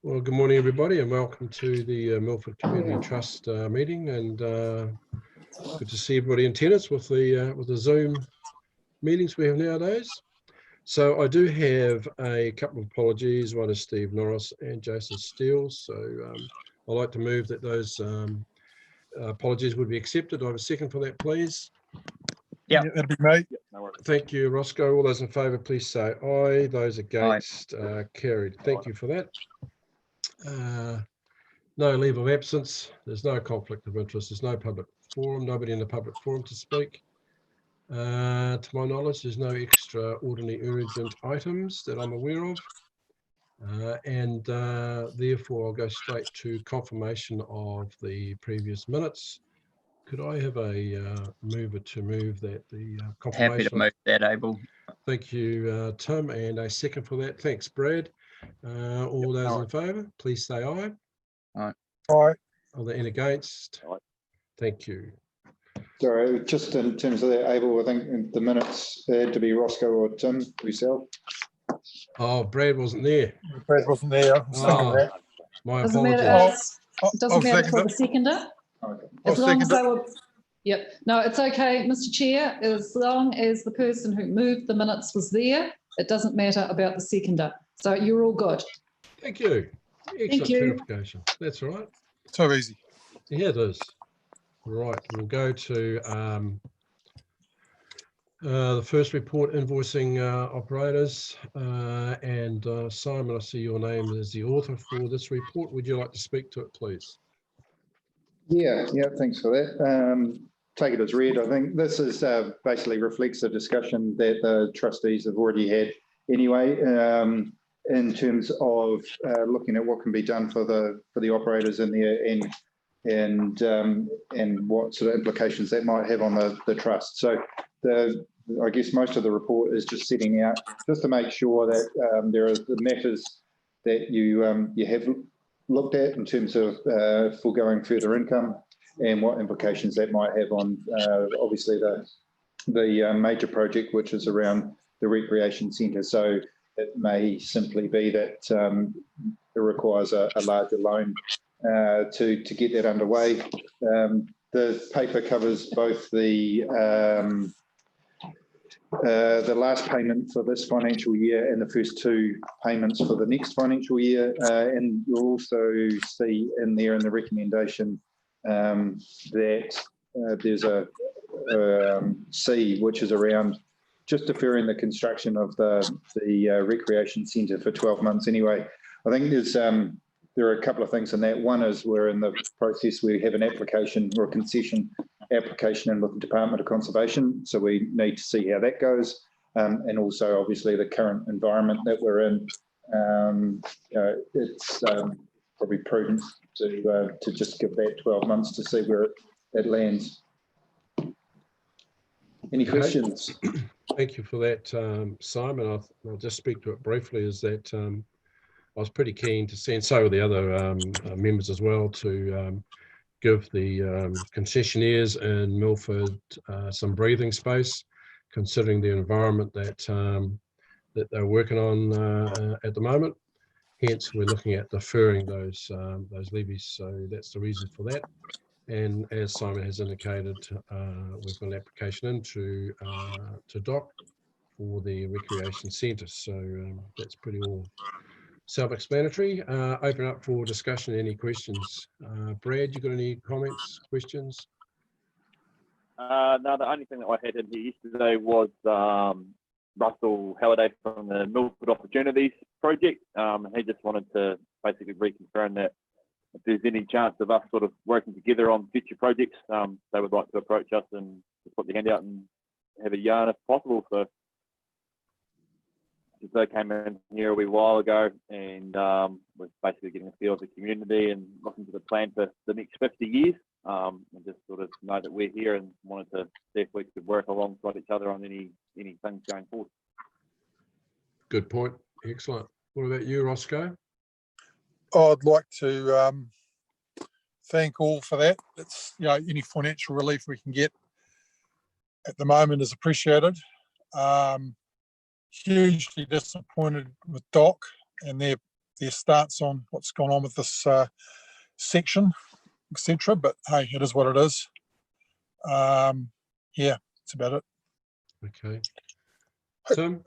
Well, good morning, everybody, and welcome to the Milford Community Trust meeting. And good to see everybody in attendance with the Zoom meetings we have nowadays. So I do have a couple of apologies. One is Steve Norris and Jason Steele. So I'd like to move that those apologies would be accepted. Do I have a second for that, please? Yeah, that'll be me. Yep, no worries. Thank you, Roscoe. All those in favour, please say aye. Those against, carried. Thank you for that. No leave of absence. There's no conflict of interest. There's no public forum. Nobody in the public forum to speak. To my knowledge, there's no extraordinary urgent items that I'm aware of. And therefore, I'll go straight to confirmation of the previous minutes. Could I have a mover to move that the confirmation? Happy to move that, Abel. Thank you, Tim, and a second for that. Thanks, Brad. All those in favour, please say aye. Aye. Are there any against? Aye. Thank you. Sorry, just in terms of that, Abel, I think the minutes had to be Roscoe or Tim, yourself. Oh, Brad wasn't there. Brad wasn't there. I was thinking of that. My Doesn't apologies. matter. Doesn't I'll matter second for it. the seconder. Okay. I'll As long as second they it. were. Yep. No, it's okay, Mr. Chair. As long as the person who moved the minutes was there, it doesn't matter about the seconder. So you're all good. Thank you. Excellent you. clarification. That's all right. So easy. Yeah, it is. Right, we'll go to the first report, invoicing operators. And Simon, I see your name as the author for this report. Would you like to speak to it, please? Yeah, thanks for that. Take it as read. I think this is basically reflects a discussion that the trustees have already had anyway, in terms of looking at what can be done for the operators in there and what sort of implications that might have on the trust. So I guess most of the report is just setting out just to make sure that there are the matters that you have looked at in terms of foregoing further income and what implications that might have on obviously the major project, which is around the recreation centre. So it may simply be that it requires a larger loan to get that underway. The paper covers both the last payment for this financial year and the first two payments for the next financial year. And you'll also see in there in the recommendation that there's a C, which is around just deferring the construction of the recreation centre for 12 months anyway. I think there are a couple of things in that. One is we're in the process, we have an application or a concession application in with the Department of Conservation. So we need to see how that goes. And also obviously the current environment that we're in, it's probably prudent to just give that 12 months to see where it lands. Any questions? Thank you for that, Simon. I'll just speak to it briefly, is that I was pretty keen to see, and so were the other members as well, to give the concessionaires in Milford some breathing space, considering the environment that they're working on at the moment. Hence, we're looking at deferring those levies. So that's the reason for that. And as Simon has indicated, we've got an application in to DOC for the recreation centre. So that's pretty all self-explanatory. Open up for discussion. Any questions? Brad, you got any comments, questions? No, the only thing that I had in here yesterday was Russell Halliday from the Milford Opportunities Project. He just wanted to basically reconfirm that if there's any chance of us sort of working together on future projects, they would like to approach us and just put their hand out and have a yarn if possible. So they came in here a wee while ago and was basically getting a feel of the community and looking to the plan for the next 50 years. And just sort of know that we're here and wanted to see if we could work alongside each other on any things going forward. Good point. Excellent. What about you, Roscoe? I'd like to thank all for that. It's, any financial relief we can get at the moment is appreciated. Hugely disappointed with DOC and their their stance on what's gone on with this section, etc. But hey, it is what it is. Yeah, that's about it. Okay. Tim,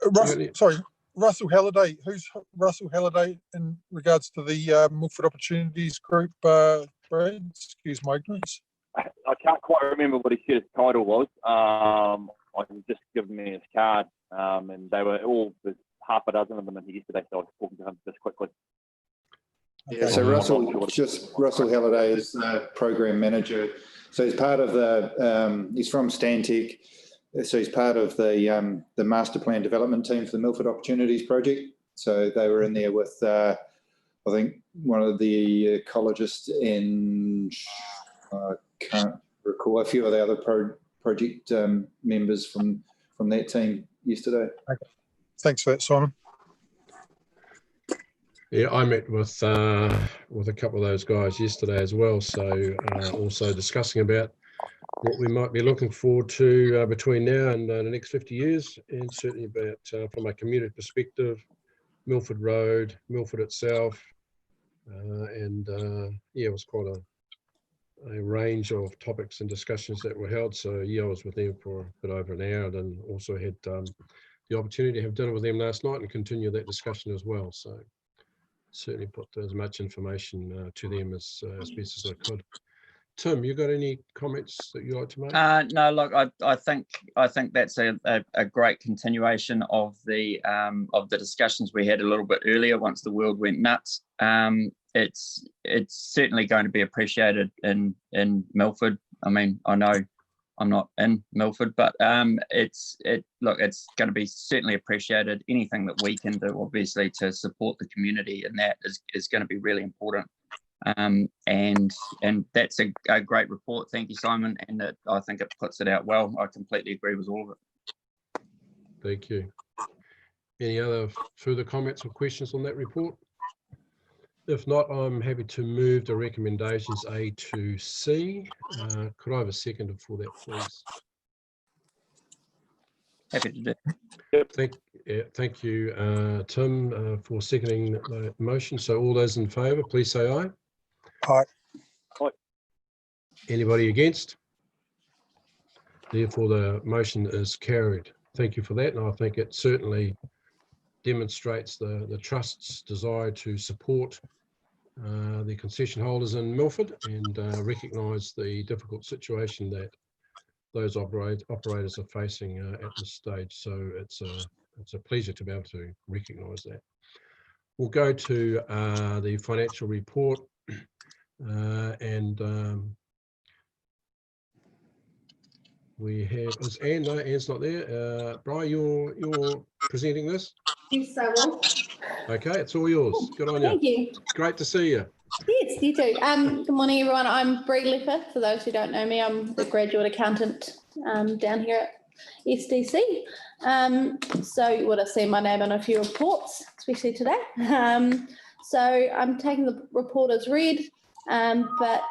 Sorry, Russell Halliday. Who's Russell Halliday in regards to the Milford Opportunities Group? Brad, excuse my ignorance. I can't quite remember what his title was. I was just giving me his card, and they were all, there's half a dozen of them in here yesterday, so I was talking to him just quickly. Yeah, so Russell Halliday is the program manager. So he's part of the, he's from Stantec. So he's part of the master plan development team for the Milford Opportunities Project. So they were in there with, I think, one of the ecologists and I can't recall a few of the other project members from that team yesterday. Okay. Thanks for that, Simon. Yeah, I met with a couple of those guys yesterday as well. So also discussing about what we might be looking forward to between now and the next 50 years, and certainly about from a community perspective, Milford Road, Milford itself, and yeah, it was quite a range of topics and discussions that were held. So yeah, I was with them for a bit over an hour, and then also had the opportunity to have dinner with them last night and continue that discussion as well. So certainly put as much information to them as best as I could. Tim, you got any comments that you'd like to make? No, look, I think that's a great continuation of the discussions we had a little bit earlier. Once the world went nuts, it's certainly going to be appreciated in Milford. I mean, I know I'm not in Milford, but it's going to be certainly appreciated. Anything that we can do, obviously, to support the community, and that is going to be really important. And that's a great report. Thank you, Simon. And I think it puts it out well. I completely agree with all of it. Thank you. Any other further comments or questions on that report? If not, I'm happy to move the recommendations A to C. Could I have a seconder for that, please? Happy to do. Thank you, Tim, for seconding the motion. So all those in favour, please say aye. Aye. Aye. Anybody against? Therefore, the motion is carried. Thank you for that, and I think it certainly demonstrates the Trust's desire to support the concession holders in Milford and recognise the difficult situation that those operators are facing at this stage. So it's a pleasure to be able to recognise that. We'll go to the financial report, and we have, is Anne? No, Anne's not there. Brian, you're presenting this? Yes, I will. Okay, it's all yours. Good on you. Thank you. It's great to see you. Yes, you too. Good morning, everyone. I'm Bree Leffer. For those who don't know me, I'm the graduate accountant down here at SDC. So you would have seen my name on a few reports, especially today. So I'm taking the report as read, but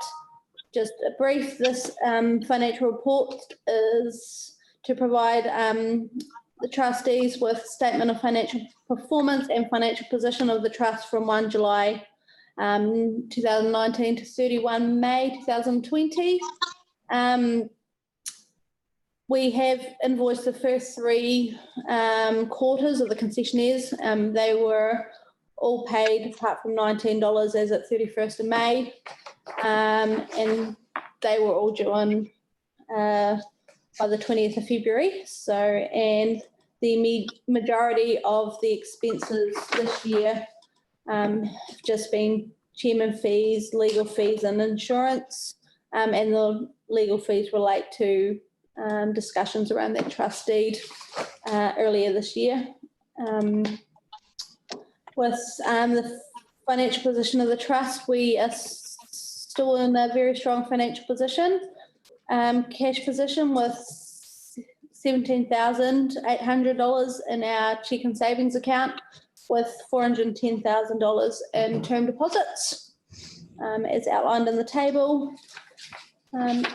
just a brief, this financial report is to provide the trustees with a statement of financial performance and financial position of the trust from 1 July 2019 to 31 May 2020. We have invoiced the first 3 quarters of the concessionaires. They were all paid apart from $19 as at 31st of May. And they were all due on by the 20th of February. So, and the majority of the expenses this year have just been chairman fees, legal fees and insurance. And the legal fees relate to discussions around that trust deed earlier this year. With the financial position of the trust, we are still in a very strong financial position. Cash position with $17,800 in our check and savings account, with $410,000 in term deposits, as outlined in the table. And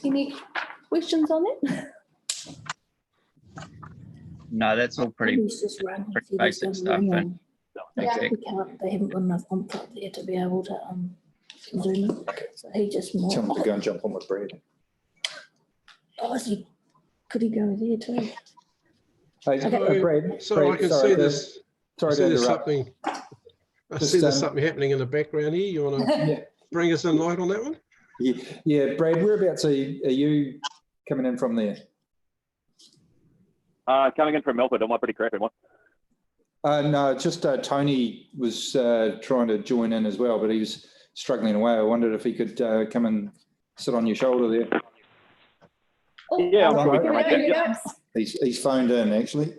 any questions on that? No, that's all pretty basic stuff. And Yeah, Okay. we can't, they haven't got enough oomph up there to be able to zoom in. So he just more. Tell him to go and jump on with Brad. Oh, is he, could he go there too? Hey, So- Brad. So Brad, I can sorry see to- this. I Sorry see to there's interrupt. something. I Just, see there's um, something happening in the background here. You want to Yeah, bring us in light on that one? yeah, Brad, whereabouts are you coming in from there? Coming in from Milford, am I pretty correct? Am I? No, just Tony was trying to join in as well, but he was struggling away. I wondered if he could come and sit on your shoulder there. Oh, Yeah, I'm sure we can make there he that, goes. He's phoned in actually.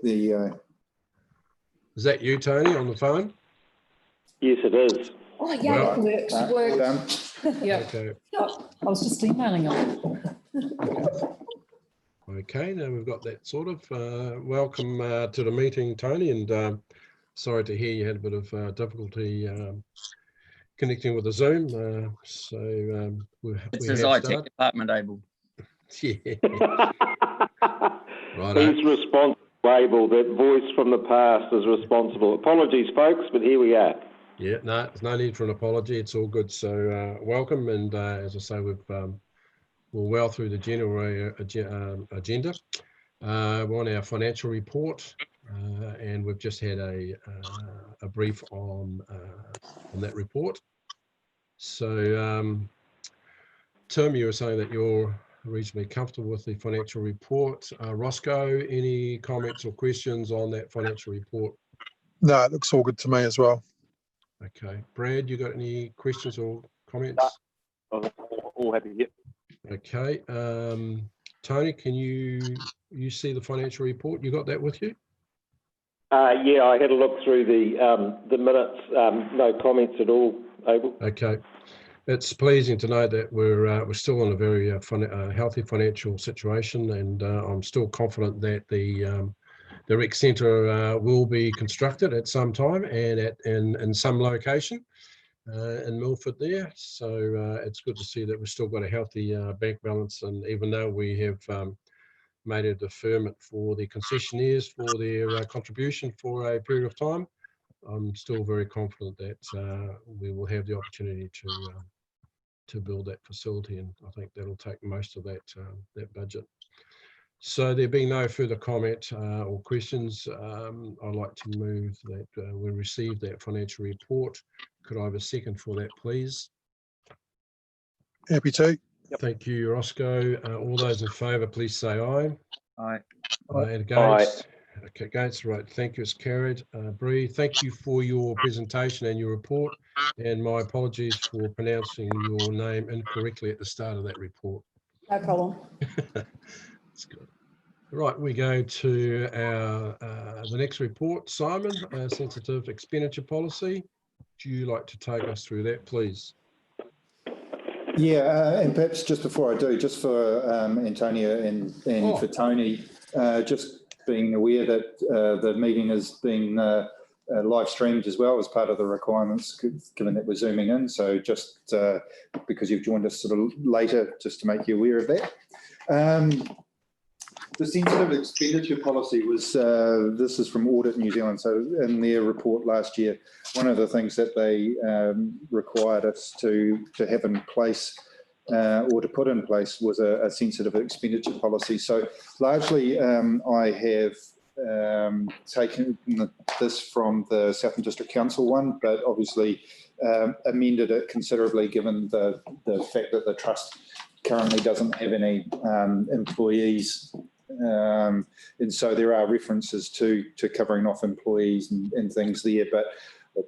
Is that you, Tony, on the phone? Yes, it is. Oh, yeah, Well, it works, Well works. done. Yeah, Okay. I was just emailing him. Okay, now we've got that sort of. Welcome to the meeting, Tony, and sorry to hear you had a bit of difficulty connecting with the Zoom. It's we his have IT started. department, Abel. Yeah. Right. He's responsible, Abel. That voice from the past is responsible. Apologies, folks, but here we are. Yeah, no, there's no need for an apology. It's all good. So welcome, and as I say, we're well through the general agenda. We're on our financial report, and we've just had a brief on that report. So, Tim, you were saying that you're reasonably comfortable with the financial report. Roscoe, any comments or questions on that financial report? No, it looks all good to me as well. Okay, Brad, you got any questions or comments? I'm all happy here. Okay, Tony, can you see the financial report? You got that with you? Yeah, I had a look through the minutes. No comments at all, Abel. Okay, it's pleasing to know that we're still in a very healthy financial situation, and I'm still confident that the rec centre will be constructed at some time and in some location in Milford there. So it's good to see that we've still got a healthy bank balance, and even though we have made a deferment for the concessionaires for their contribution for a period of time, I'm still very confident that we will have the opportunity to build that facility, and I think that'll take most of that budget. So there being no further comment or questions, I'd like to move that we receive that financial report. Could I have a second for that, please? Happy to. Yep. Thank you, Roscoe. All those in favour, please say aye. Aye. And against? Okay, against, right. Thank you, it's carried. Bree, thank you for your presentation and your report, and my apologies for pronouncing your name incorrectly at the start of that report. No problem. That's good. Right, we go to our the next report. Simon, sensitive expenditure policy. Would you like to take us through that, please? Yeah, and perhaps just before I do, just for Antonia and for Tony, just being aware that the meeting is being live streamed as well as part of the requirements, given that we're zooming in. So just because you've joined us sort of later, just to make you aware of that. The sensitive expenditure policy was, this is from Audit New Zealand. So in their report last year, one of the things that they required us to have in place or to put in place was a sensitive expenditure policy. So largely I have taken this from the Southern District Council one, but obviously amended it considerably given the fact that the Trust currently doesn't have any employees. And so there are references to covering off employees and things there, but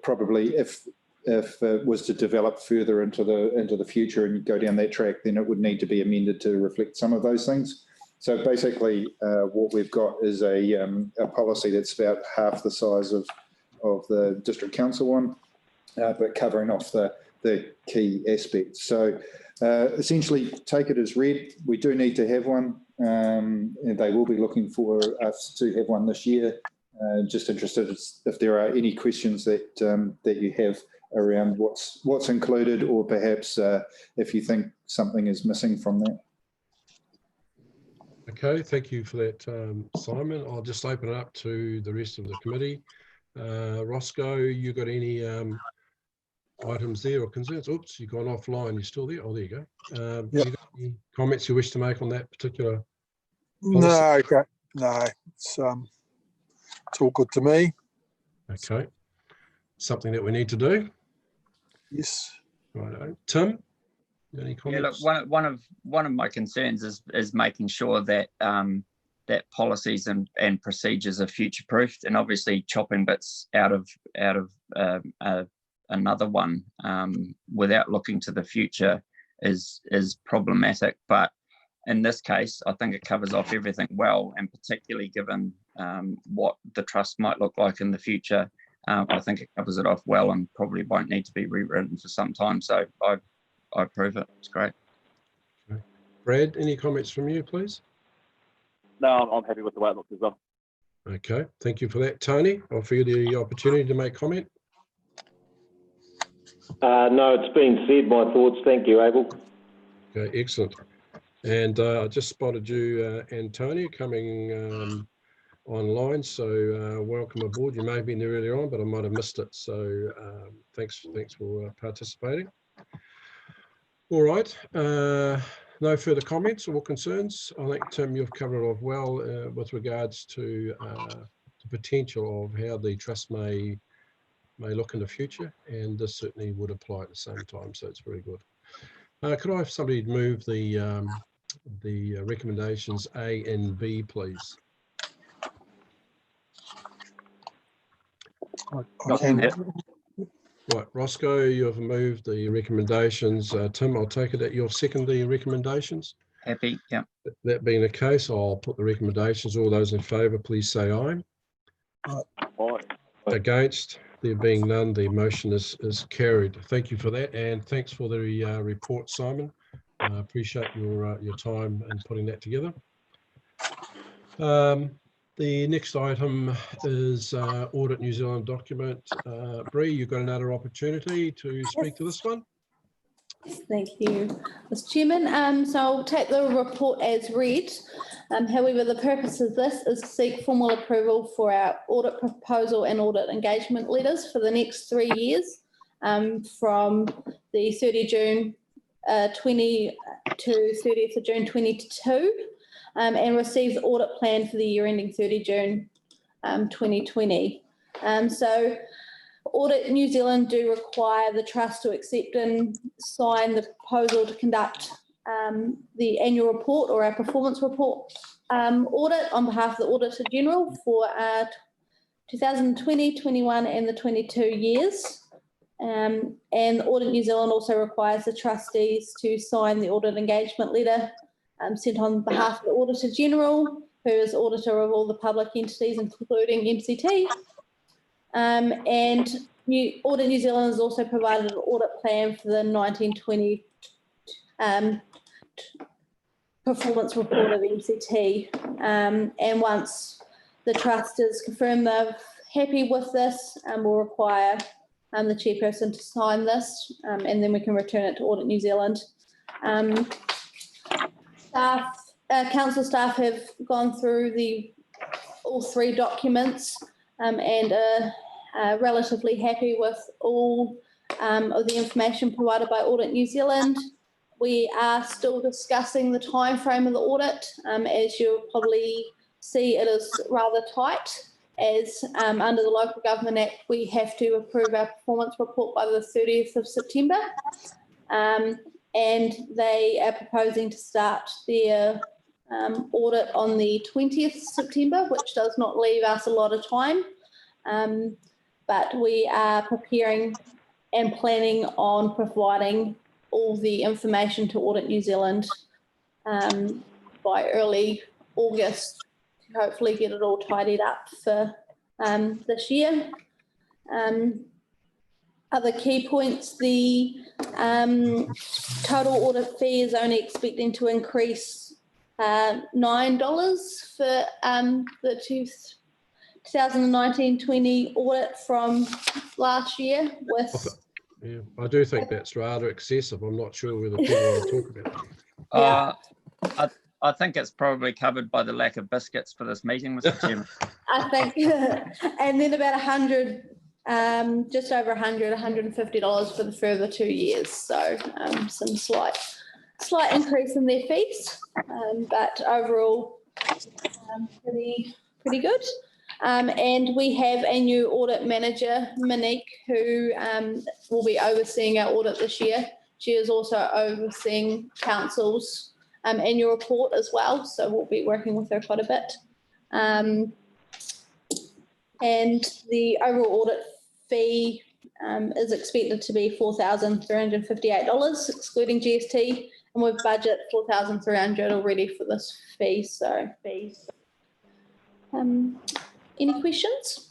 probably if it was to develop further into the future and go down that track, then it would need to be amended to reflect some of those things. So basically what we've got is a policy that's about half the size of the District Council one, but covering off the key aspects. So essentially take it as read. We do need to have one. And they will be looking for us to have one this year. Just interested if there are any questions that you have around what's included, or perhaps if you think something is missing from that. Okay, thank you for that, Simon. I'll just open it up to the rest of the committee. Roscoe, you got any items there or concerns? Oops, you've gone offline. You're still there? Oh, there you go. Yep. You got any comments you wish to make on that particular? No, okay. No, it's all good to me. Okay. Something that we need to do. Yes. Right. Tim, any Yeah, look, comments? one of my concerns is making sure that that policies and procedures are future proofed, and obviously chopping bits out of another one without looking to the future is problematic. But in this case, I think it covers off everything well, and particularly given what the trust might look like in the future, I think it covers it off well and probably won't need to be rewritten for some time. So I approve it. It's great. Okay. Brad, any comments from you, please? No, I'm happy with the way it looks as well. Okay, thank you for that. Tony, I'll offer you the opportunity to make comment. No, it's been said, my thoughts. Thank you, Abel. Okay, excellent. And I just spotted you, Antonio, coming online. So welcome aboard. You may have been there earlier on, but I might have missed it. So thanks for participating. All right. No further comments or concerns. I think, Tim, you've covered it off well with regards to the potential of how the trust may look in the future, and this certainly would apply at the same time. So it's very good. Could I have somebody move the recommendations A and B, please? I can. Right, Roscoe, you have moved the recommendations. Tim, I'll take it that you'll second the recommendations. Happy? Yeah. That being the case, I'll put the recommendations. All those in favour, please say aye. Aye. Against? There being none, the motion is carried. Thank you for that, and thanks for the report, Simon. I appreciate your time in putting that together. The next item is Audit New Zealand document. Bree, you've got another opportunity to speak to this one. Thank you, Mr. Chairman. So I'll take the report as read. However, the purpose of this is to seek formal approval for our audit proposal and audit engagement letters for the next 3 years, from the 30 June 20 to 30th of June 22, and receive the audit plan for the year ending 30 June 2020. So Audit New Zealand do require the trust to accept and sign the proposal to conduct the annual report or our performance report audit on behalf of the Auditor General for 2020, 21 and the 22 years. And Audit New Zealand also requires the trustees to sign the audit engagement letter sent on behalf of the Auditor General, who is auditor of all the public entities, including MCT. And Audit New Zealand has also provided an audit plan for the 1920 performance report of MCT. And once the trust is confirmed they're happy with this, we'll require the chairperson to sign this, and then we can return it to Audit New Zealand. Council staff have gone through all 3 documents and are relatively happy with all of the information provided by Audit New Zealand. We are still discussing the time frame of the audit. As you'll probably see, it is rather tight, as under the Local Government Act, we have to approve our performance report by the 30th of September. And they are proposing to start their audit on the 20th September, which does not leave us a lot of time. But we are preparing and planning on providing all the information to Audit New Zealand by early August to hopefully get it all tidied up for this year. Other key points, the total audit fee is only expecting to increase $9 for the 2019-20 audit from last year. Yeah, I do think that's rather excessive. I'm not sure whether people want to talk about it. I think it's probably covered by the lack of biscuits for this meeting, Mr. Chairman. I think, and then about 100, just over 100, $150 for the further 2 years. So some slight increase in their fees, but overall pretty good. And we have a new audit manager, Monique, who will be overseeing our audit this year. She is also overseeing council's annual report as well, so we'll be working with her quite a bit. And the overall audit fee is expected to be $4,358, excluding GST, and we've budgeted $4,300 already for this fee. So, any questions?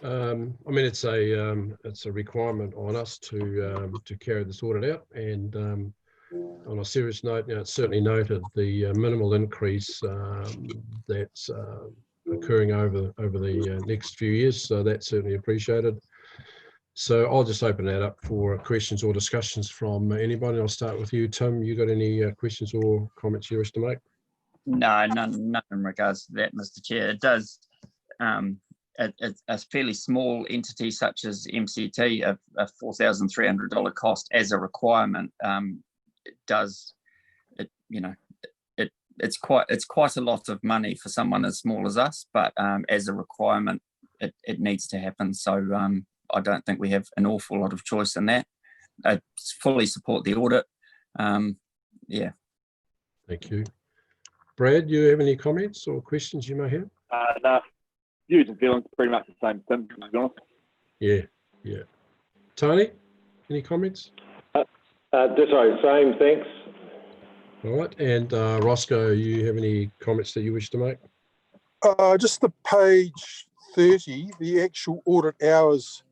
I mean, it's a requirement on us to carry this audit out, and on a serious note, it's certainly noted the minimal increase that's occurring over the next few years, so that's certainly appreciated. So I'll just open that up for questions or discussions from anybody. I'll start with you, Tim. You got any questions or comments you wish to make? No, none in regards to that, Mr. Chair. It does. A fairly small entity such as MCT, a $4,300 cost as a requirement, it's quite a lot of money for someone as small as us, but as a requirement, it needs to happen. So I don't think we have an awful lot of choice in that. I fully support the audit. Yeah. Thank you. Brad, do you have any comments or questions you may have? No, views and feelings pretty much the same thing, to be honest. Yeah. Tony, any comments? Ditto, same, thanks. All right, and Roscoe, you have any comments that you wish to make? Just the page 30, the actual audit hours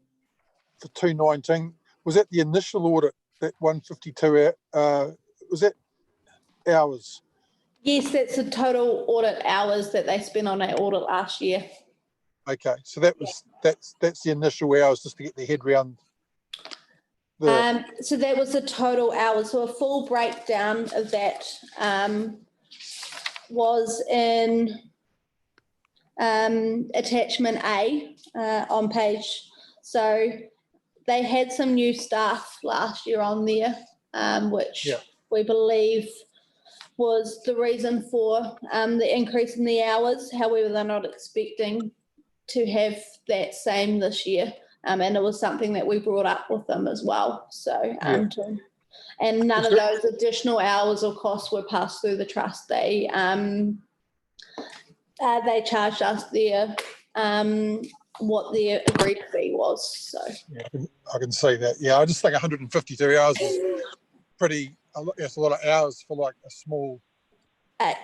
for 2019, was that the initial audit, that 152 was that hours? Yes, that's the total audit hours that they spent on our audit last year. Okay, so that's the initial hours, just to get their head around. So that was the total hours. So a full breakdown of that was in attachment A on page. So they had some new staff last year on there, which we believe was the reason for the increase in the hours. However, they're not expecting to have that same this year. And it was something that we brought up with them as well. So, and none of those additional hours or costs were passed through the trust. They charged us their what their agreed fee was. So I can see that. Yeah, I just think 152 hours is pretty. That's a lot of hours for like a small. I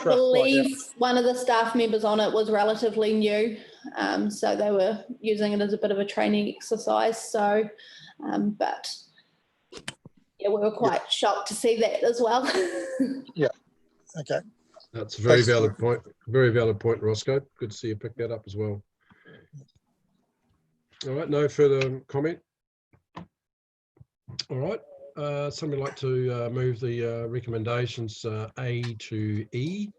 believe one of the staff members on it was relatively new, so they were using it as a bit of a training exercise. So, but yeah, we were quite shocked to see that as well. Yeah. Okay. That's a very valid point. Very valid point, Roscoe. Good to see you pick that up as well. All right. No further comment. All right. Somebody like to move the recommendations A to E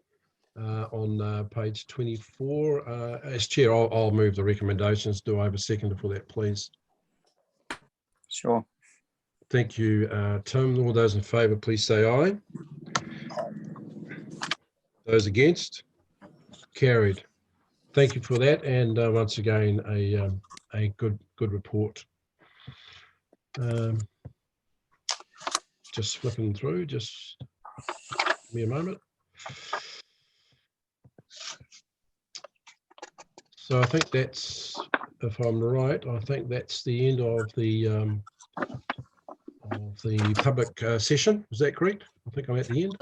on page 24. As chair, I'll move the recommendations. Do I have a seconder for that, please? Sure. Thank you, Tim. All those in favour, please say aye. Those against? Carried. Thank you for that, and once again, a good report. Just flipping through, just give me a moment. So I think that's, if I'm right, I think that's the end of the public session. Is that correct? I think I'm at the end.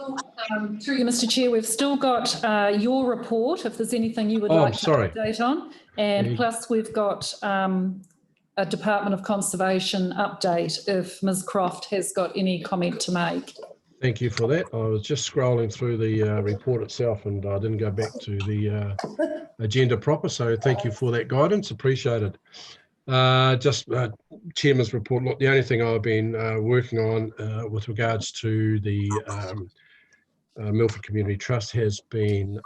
Through you, Mr. Chair, we've still got your report, if there's anything you would like to update on. And plus we've got a Department of Conservation update if Ms. Croft has got any comment to make. Thank you for that. I was just scrolling through the report itself and I didn't go back to the agenda proper, so thank you for that guidance, appreciated. Chairman's report. Look, the only thing I've been working on with regards to the Milford Community Trust has been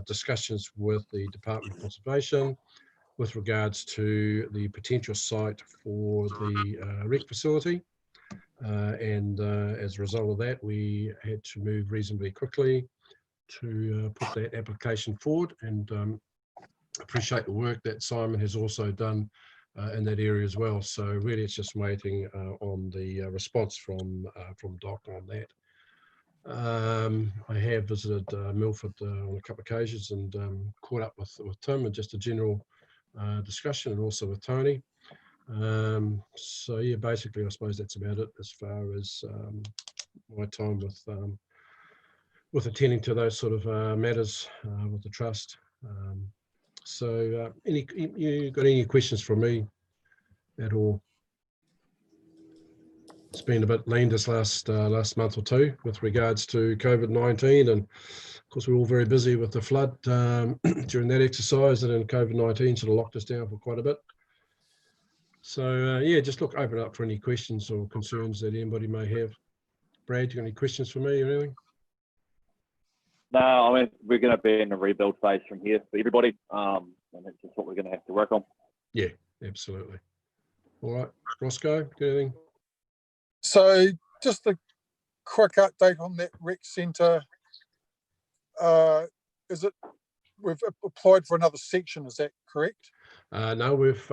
discussions with the Department of Conservation with regards to the potential site for the rec facility. And as a result of that, we had to move reasonably quickly to put that application forward, and appreciate the work that Simon has also done in that area as well. So really it's just waiting on the response from Doc on that. I have visited Milford on a couple of occasions and caught up with Tim and just a general discussion, and also with Tony. So yeah, basically I suppose that's about it as far as my time with attending to those sort of matters with the trust. So you got any questions from me at all? It's been a bit lean this last month or two with regards to COVID-19, and of course we're all very busy with the flood during that exercise, and then COVID-19 sort of locked us down for quite a bit. So yeah, just open up for any questions or concerns that anybody may have. Brad, you got any questions for me or anything? No, I mean, we're going to be in a rebuild phase from here for everybody, and it's just what we're going to have to work on. Yeah, absolutely. All right, Roscoe, got anything? So just a quick update on that rec centre. Is it, we've applied for another section, is that correct? No, we've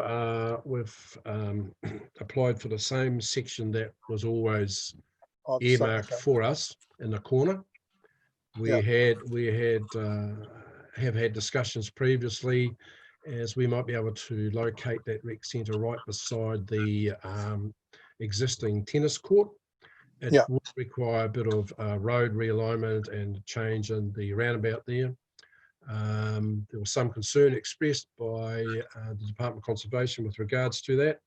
applied for the same section that was always earmarked for us in the corner. We have had discussions previously as we might be able to locate that rec centre right beside the existing tennis court. It would require a bit of road realignment and change in the roundabout there. There was some concern expressed by the Department of Conservation with regards to that.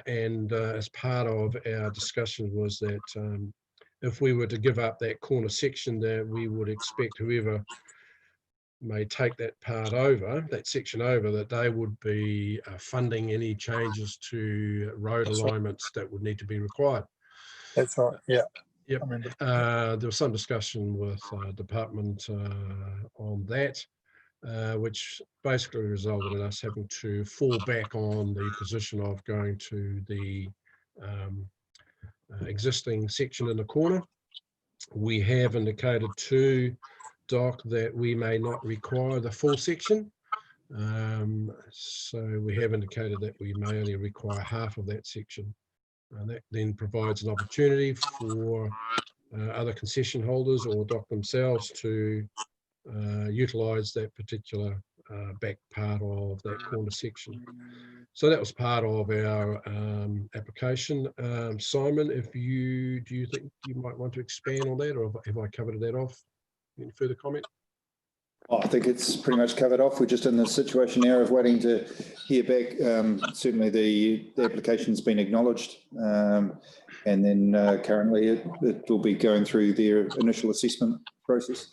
And as part of our discussion was that if we were to give up that corner section, that we would expect whoever may take that part over, that section over, that they would be funding any changes to road alignments that would need to be required. That's right, yeah. Yep. There was some discussion with department on that, which basically resulted in us having to fall back on the position of going to the existing section in the corner. We have indicated to Doc that we may not require the full section. So we have indicated that we may only require half of that section. That then provides an opportunity for other concession holders or Doc themselves to utilise that particular back part of that corner section. So that was part of our application. Simon, do you think you might want to expand on that, or have I covered that off? Any further comment? I think it's pretty much covered off. We're just in the situation now of waiting to hear back. Certainly the application's been acknowledged, and then currently it will be going through their initial assessment process.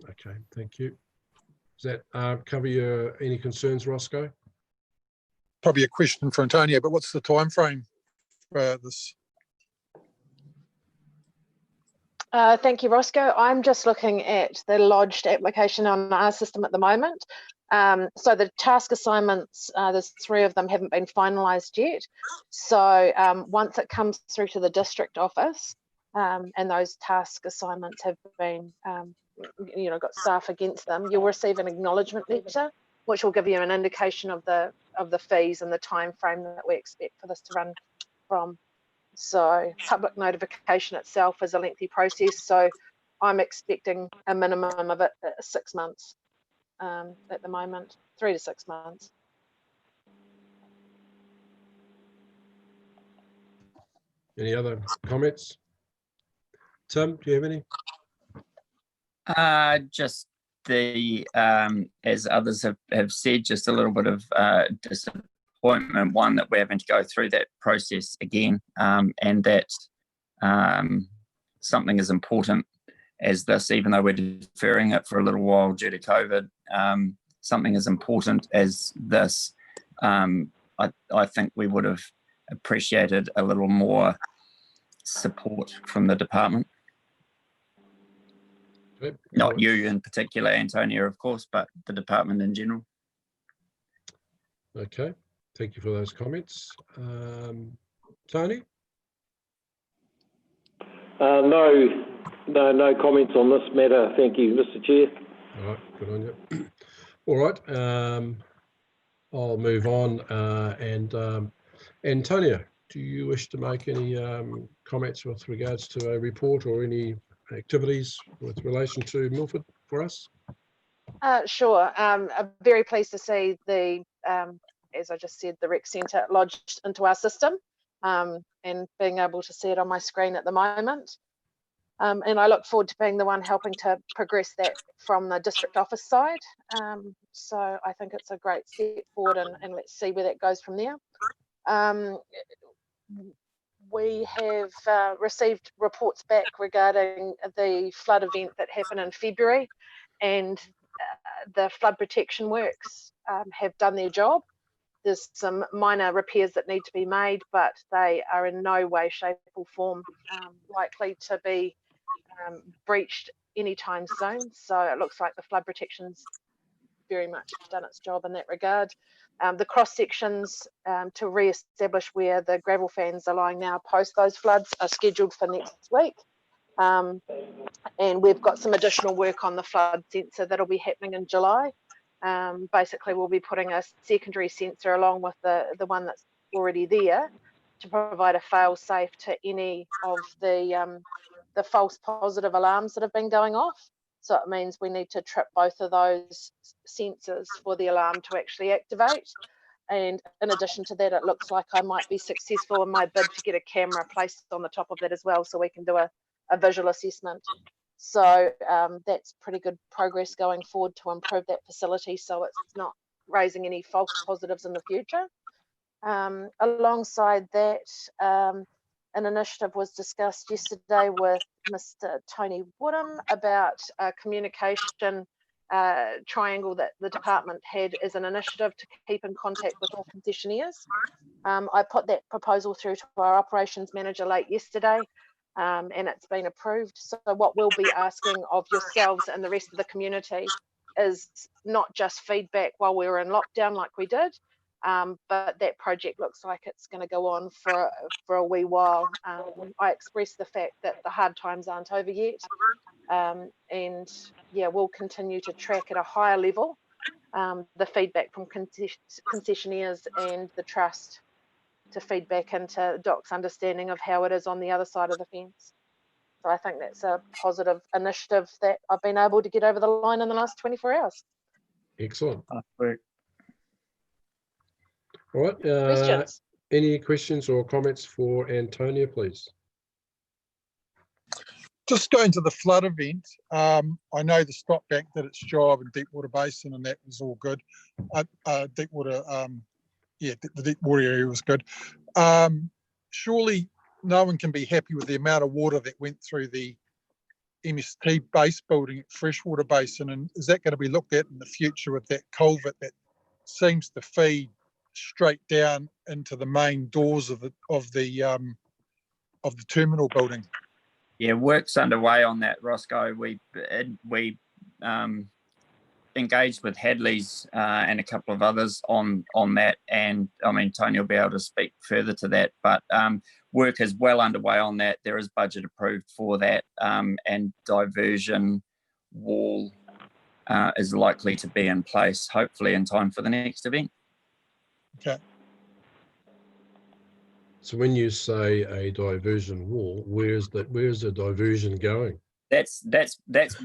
Okay, thank you. Does that cover your any concerns, Roscoe? Probably a question for Antonio, but what's the time frame for this? Thank you, Roscoe. I'm just looking at the lodged application on our system at the moment. So the task assignments, there's 3 of them haven't been finalised yet. So once it comes through to the district office and those task assignments have been, got staff against them, you'll receive an acknowledgement letter, which will give you an indication of the fees and the time frame that we expect for this to run from. So public notification itself is a lengthy process. So I'm expecting a minimum of it 6 months at the moment, 3 to 6 months. Any other comments? Tim, do you have any? Just the, as others have said, just a little bit of disappointment, one, that we're having to go through that process again, and that something as important as this, even though we're deferring it for a little while due to COVID, something as important as this, I think we would have appreciated a little more support from the department. Okay. Not you in particular, Antonia, of course, but the department in general. Okay, thank you for those comments. Tony? No comments on this matter. Thank you, Mr. Chair. All right, good on you. All right, I'll move on. Antonia, do you wish to make any comments with regards to a report or any activities with relation to Milford for us? Sure. I'm very pleased to see the, as I just said, the rec centre lodged into our system, and being able to see it on my screen at the moment. And I look forward to being the one helping to progress that from the district office side. So I think it's a great step forward, and let's see where that goes from there. We have received reports back regarding the flood event that happened in February, and the flood protection works have done their job. There's some minor repairs that need to be made, but they are in no way, shape or form likely to be breached anytime soon. So it looks like the flood protection's very much done its job in that regard. The cross sections to re-establish where the gravel fans are lying now post those floods are scheduled for next week. And we've got some additional work on the flood sensor that'll be happening in July. Basically, we'll be putting a secondary sensor along with the one that's already there to provide a fail-safe to any of the false positive alarms that have been going off. So it means we need to trip both of those sensors for the alarm to actually activate. And in addition to that, it looks like I might be successful in my bid to get a camera placed on the top of that as well, so we can do a visual assessment. So that's pretty good progress going forward to improve that facility, so it's not raising any false positives in the future. Alongside that, an initiative was discussed yesterday with Mr. Tony Woodham about a communication triangle that the department had as an initiative to keep in contact with all concessionaires. I put that proposal through to our operations manager late yesterday, and it's been approved. So what we'll be asking of yourselves and the rest of the community is not just feedback while we were in lockdown like we did, but that project looks like it's going to go on for a wee while. I expressed the fact that the hard times aren't over yet, and yeah, we'll continue to track at a higher level the feedback from concessionaires and the trust to feed back into DOC's understanding of how it is on the other side of the fence. So I think that's a positive initiative that I've been able to get over the line in the last 24 hours. Excellent. Work. All right. Questions? Any questions or comments for Antonia, please? Just going to the flood event, I know the stop bank did its job in Deepwater Basin, and that was all good. Deepwater, yeah, the Deepwater area was good. Surely no one can be happy with the amount of water that went through the MST base building at Freshwater Basin, and is that going to be looked at in the future with that culvert that seems to feed straight down into the main doors of the terminal building? Yeah, work's underway on that, Roscoe. We engaged with Hadley's and a couple of others on that, and I mean Tony will be able to speak further to that, but work is well underway on that. There is budget approved for that, and diversion wall is likely to be in place hopefully in time for the next event. Okay. So when you say a diversion wall, where's the diversion going? That's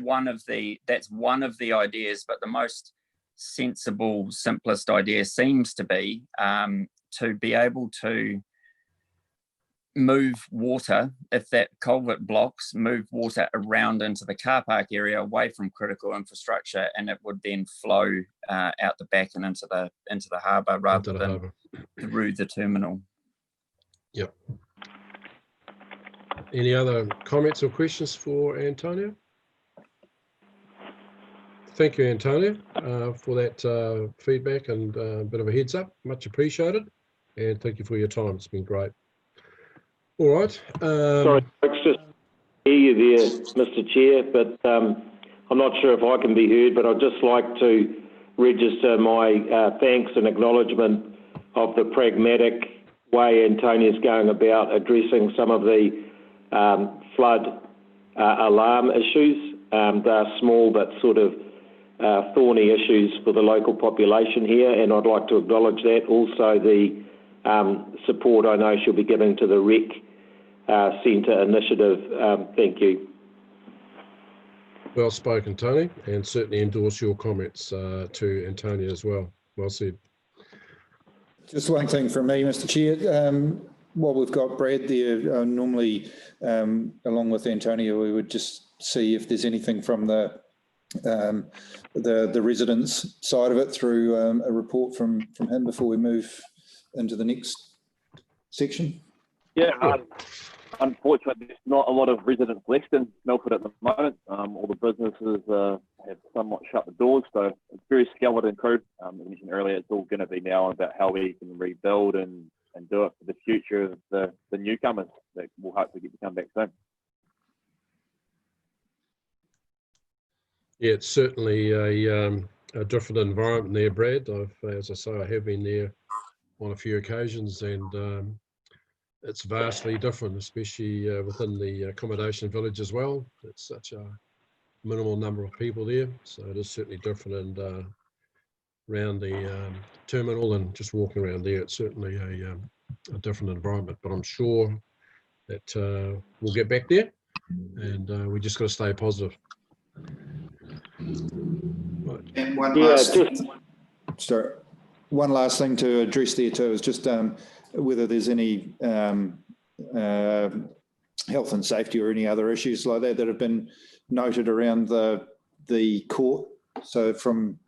one of the ideas, but the most sensible, simplest idea seems to be able to move water, if that culvert blocks, move water around into the car park area away from critical infrastructure, and it would then flow out the back and into the harbour rather than through the terminal. Yep. Any other comments or questions for Antonia? Thank you, Antonia, for that feedback and a bit of a heads up. Much appreciated. And thank you for your time. It's been great. All right. Sorry, folks, just hear you there, Mr. Chair, but I'm not sure if I can be heard, but I'd just like to register my thanks and acknowledgement of the pragmatic way Antonia's going about addressing some of the flood alarm issues. They're small but sort of thorny issues for the local population here, and I'd like to acknowledge that. Also the support I know she'll be giving to the Rec Centre initiative. Thank you. Well spoken, Tony, and certainly endorse your comments to Antonia as well. Well said. Just one thing from me, Mr. Chair. While we've got Brad there, normally along with Antonia, we would just see if there's anything from the residents side of it through a report from him before we move into the next section. Yeah, unfortunately, there's not a lot of residents left in Milford at the moment. All the businesses have somewhat shut the doors, so it's very skeleton crew. As I mentioned earlier, it's all going to be now about how we can rebuild and do it for the future of the newcomers that will hopefully get to come back soon. Yeah, it's certainly a different environment there, Brad. As I say, I have been there on a few occasions, and it's vastly different, especially within the accommodation village as well. It's such a minimal number of people there, so it is certainly different. And around the terminal and just walking around there, it's certainly a different environment. But I'm sure that we'll get back there, and we just got to stay positive. Right. And one last thing to address there too is just whether there's any health and safety or any other issues like that have been noted around the court. So from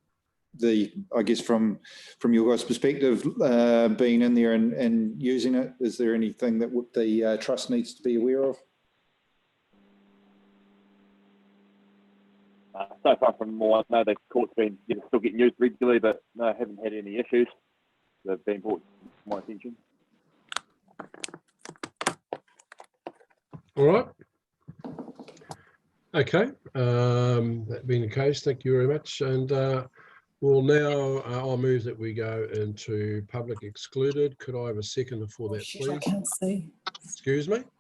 I guess from your guys' perspective, being in there and using it, is there anything that the trust needs to be aware of? So far from more, I know the court's been still getting used regularly, but no, I haven't had any issues that have been brought to my attention. All right. Okay. That being the case, thank you very much. And we'll now, I'll move that we go into public excluded. Could I have a second for that, please? I can't see. Excuse me?